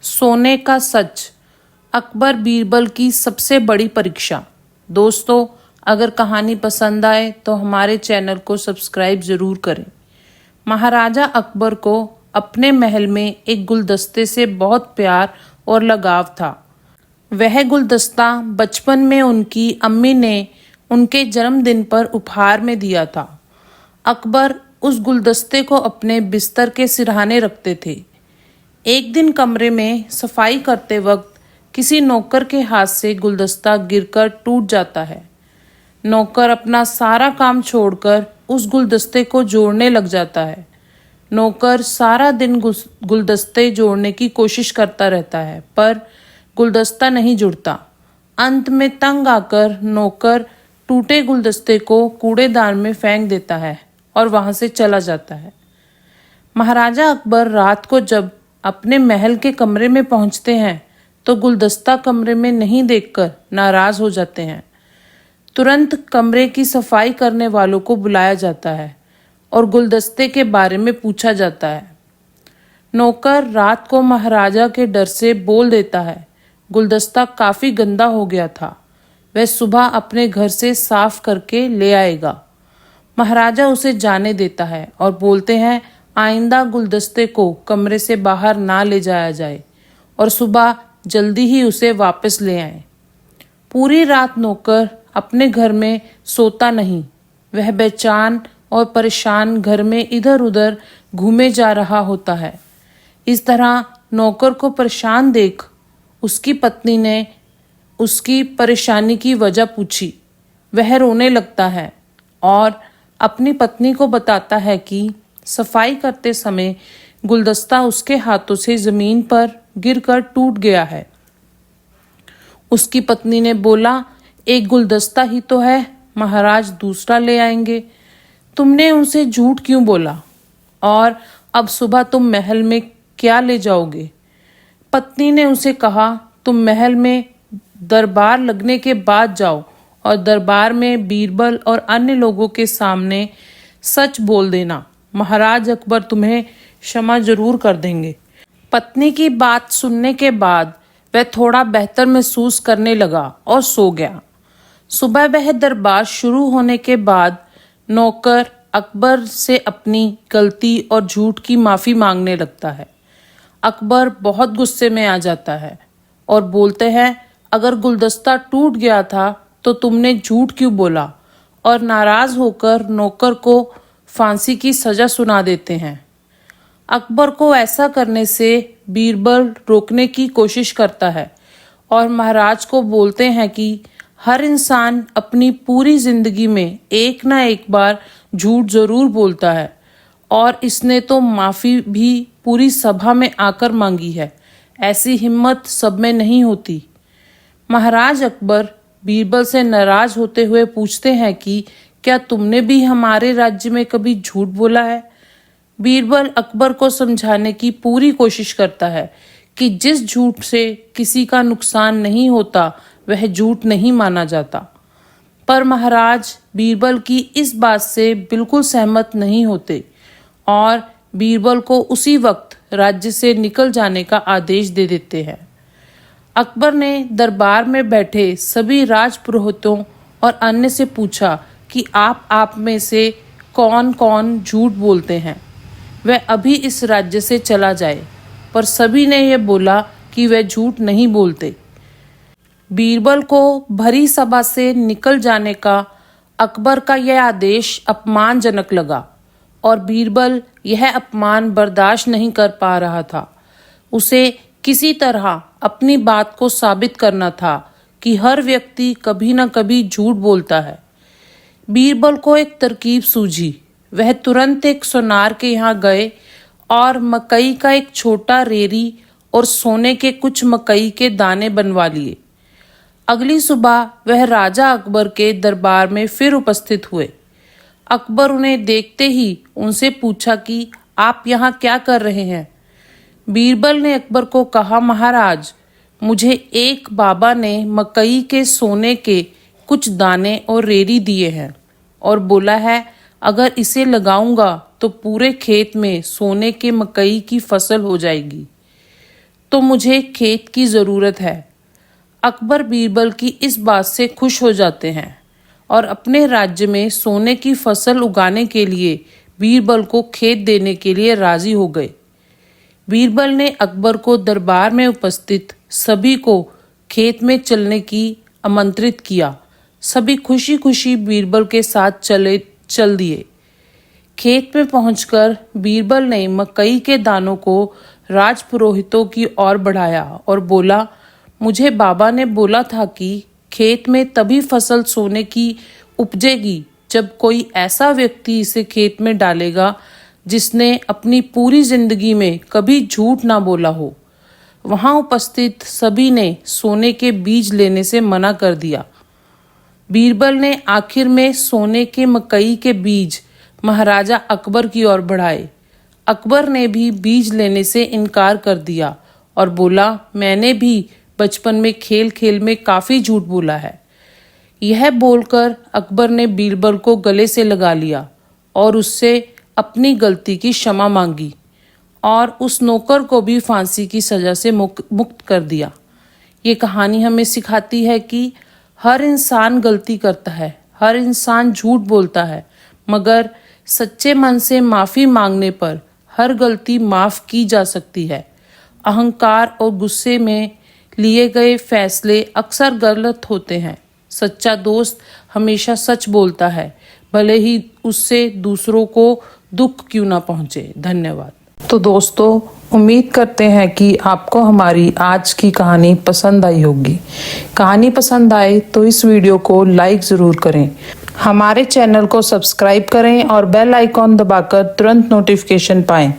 सोने का सच, अकबर बीरबल की सबसे बड़ी परीक्षा। दोस्तों, अगर कहानी पसंद आए तो हमारे चैनल को सब्सक्राइब ज़रूर करें। महाराजा अकबर को अपने महल में एक गुलदस्ते से बहुत प्यार और लगाव था। वह गुलदस्ता बचपन में उनकी अम्मी ने उनके जन्मदिन पर उपहार में दिया था। अकबर उस गुलदस्ते को अपने बिस्तर के सिरहाने रखते थे। एक दिन कमरे में सफाई करते वक्त किसी नौकर के हाथ से गुलदस्ता गिरकर टूट जाता है। नौकर अपना सारा काम छोड़कर उस गुलदस्ते को जोड़ने लग जाता है। नौकर सारा दिन गुलदस्ते जोड़ने की कोशिश करता रहता है, पर गुलदस्ता नहीं जुड़ता। अंत में तंग आकर नौकर टूटे गुलदस्ते को कूड़ेदान में फेंक देता है और वहां से चला जाता है। महाराजा अकबर रात को जब अपने महल के कमरे में पहुंचते हैं तो गुलदस्ता कमरे में नहीं देखकर नाराज हो जाते हैं। तुरंत कमरे की सफाई करने वालों को बुलाया जाता है और गुलदस्ते के बारे में पूछा जाता है। नौकर रात को महाराजा के डर से बोल देता है, गुलदस्ता काफी गंदा हो गया था, वह सुबह अपने घर से साफ करके ले आएगा। महाराजा उसे जाने देता है और बोलते हैं, आइंदा गुलदस्ते को कमरे से बाहर ना ले जाया जाए और सुबह जल्दी ही उसे वापस ले आए। पूरी रात नौकर अपने घर में सोता नहीं। वह बेचैन और परेशान घर में इधर उधर घूमे जा रहा होता है। इस तरह नौकर को परेशान देख उसकी पत्नी ने उसकी परेशानी की वजह पूछी। वह रोने लगता है और अपनी पत्नी को बताता है कि सफाई करते समय गुलदस्ता उसके हाथों से जमीन पर गिरकर टूट गया है। उसकी पत्नी ने बोला, एक गुलदस्ता ही तो है, महाराज दूसरा ले आएंगे। तुमने उनसे झूठ क्यों बोला? और अब सुबह तुम महल में क्या ले जाओगे? पत्नी ने उसे कहा, तुम महल में दरबार लगने के बाद जाओ और दरबार में बीरबल और अन्य लोगों के सामने सच बोल देना। महाराज अकबर तुम्हें क्षमा जरूर कर देंगे। पत्नी की बात सुनने के बाद वह थोड़ा बेहतर महसूस करने लगा और सो गया। सुबह वह दरबार शुरू होने के बाद नौकर अकबर से अपनी गलती और झूठ की माफी मांगने लगता है। अकबर बहुत गुस्से में आ जाता है और बोलते हैं, अगर गुलदस्ता टूट गया था तो तुमने झूठ क्यों बोला? और नाराज होकर नौकर को फांसी की सजा सुना देते हैं। अकबर को ऐसा करने से बीरबल रोकने की कोशिश करता है और महाराज को बोलते हैं कि हर इंसान अपनी पूरी जिंदगी में एक ना एक बार झूठ जरूर बोलता है और इसने तो माफी भी पूरी सभा में आकर मांगी है। ऐसी हिम्मत सब में नहीं होती। महाराज अकबर बीरबल से नाराज होते हुए पूछते हैं कि क्या तुमने भी हमारे राज्य में कभी झूठ बोला है? बीरबल अकबर को समझाने की पूरी कोशिश करता है कि जिस झूठ से किसी का नुकसान नहीं होता वह झूठ नहीं माना जाता। पर महाराज बीरबल की इस बात से बिल्कुल सहमत नहीं होते और बीरबल को उसी वक्त राज्य से निकल जाने का आदेश दे देते हैं। अकबर ने दरबार में बैठे सभी राजपुरोहितों और अन्य से पूछा कि आप में से कौन कौन झूठ बोलते हैं, वह अभी इस राज्य से चला जाए। पर सभी ने यह बोला कि वह झूठ नहीं बोलते। बीरबल को भरी सभा से निकल जाने का अकबर का यह आदेश अपमानजनक लगा और बीरबल यह अपमान बर्दाश्त नहीं कर पा रहा था। उसे किसी तरह अपनी बात को साबित करना था कि हर व्यक्ति कभी न कभी झूठ बोलता है। बीरबल को एक तरकीब सूझी। वह तुरंत एक सोनार के यहाँ गए और मकई का एक छोटा रेरी और सोने के कुछ मकई के दाने बनवा लिए। अगली सुबह वह राजा अकबर के दरबार में फिर उपस्थित हुए। अकबर उन्हें देखते ही उनसे पूछा कि आप यहाँ क्या कर रहे हैं? बीरबल ने अकबर को कहा, महाराज मुझे एक बाबा ने मकई के सोने के कुछ दाने और रेरी दिए हैं और बोला है अगर इसे लगाऊंगा तो पूरे खेत में सोने के मकई की फसल हो जाएगी। तो मुझे खेत की ज़रूरत है। अकबर बीरबल की इस बात से खुश हो जाते हैं और अपने राज्य में सोने की फसल उगाने के लिए बीरबल को खेत देने के लिए राजी हो गए। बीरबल ने अकबर को दरबार में उपस्थित सभी को खेत में चलने की आमंत्रित किया। सभी खुशी खुशी बीरबल के साथ चल दिए। खेत में पहुंचकर बीरबल ने मकई के दानों को राजपुरोहितों की ओर बढ़ाया और बोला, मुझे बाबा ने बोला था कि खेत में तभी फसल सोने की उपजेगी जब कोई ऐसा व्यक्ति इसे खेत में डालेगा जिसने अपनी पूरी जिंदगी में कभी झूठ ना बोला हो। वहां उपस्थित सभी ने सोने के बीज लेने से मना कर दिया। बीरबल ने आखिर में सोने के मकई के बीज महाराजा अकबर की ओर बढ़ाए। अकबर ने भी बीज लेने से इनकार कर दिया और बोला, मैंने भी बचपन में खेल खेल में काफी झूठ बोला है। यह बोलकर अकबर ने बीरबल को गले से लगा लिया और उससे अपनी गलती की क्षमा मांगी और उस नौकर को भी फांसी की सजा से मुक्त कर दिया। ये कहानी हमें सिखाती है कि हर इंसान गलती करता है, हर इंसान झूठ बोलता है, मगर सच्चे मन से माफी मांगने पर हर गलती माफ की जा सकती है। अहंकार और गुस्से में लिए गए फैसले अक्सर गलत होते हैं। सच्चा दोस्त हमेशा सच बोलता है, भले ही उससे दूसरों को दुख क्यों ना पहुंचे। धन्यवाद। तो दोस्तों, उम्मीद करते हैं कि आपको हमारी आज की कहानी पसंद आई होगी। कहानी पसंद आए तो इस वीडियो को लाइक ज़रूर करें, हमारे चैनल को सब्सक्राइब करें और बेल आइकॉन दबाकर तुरंत नोटिफिकेशन पाएं।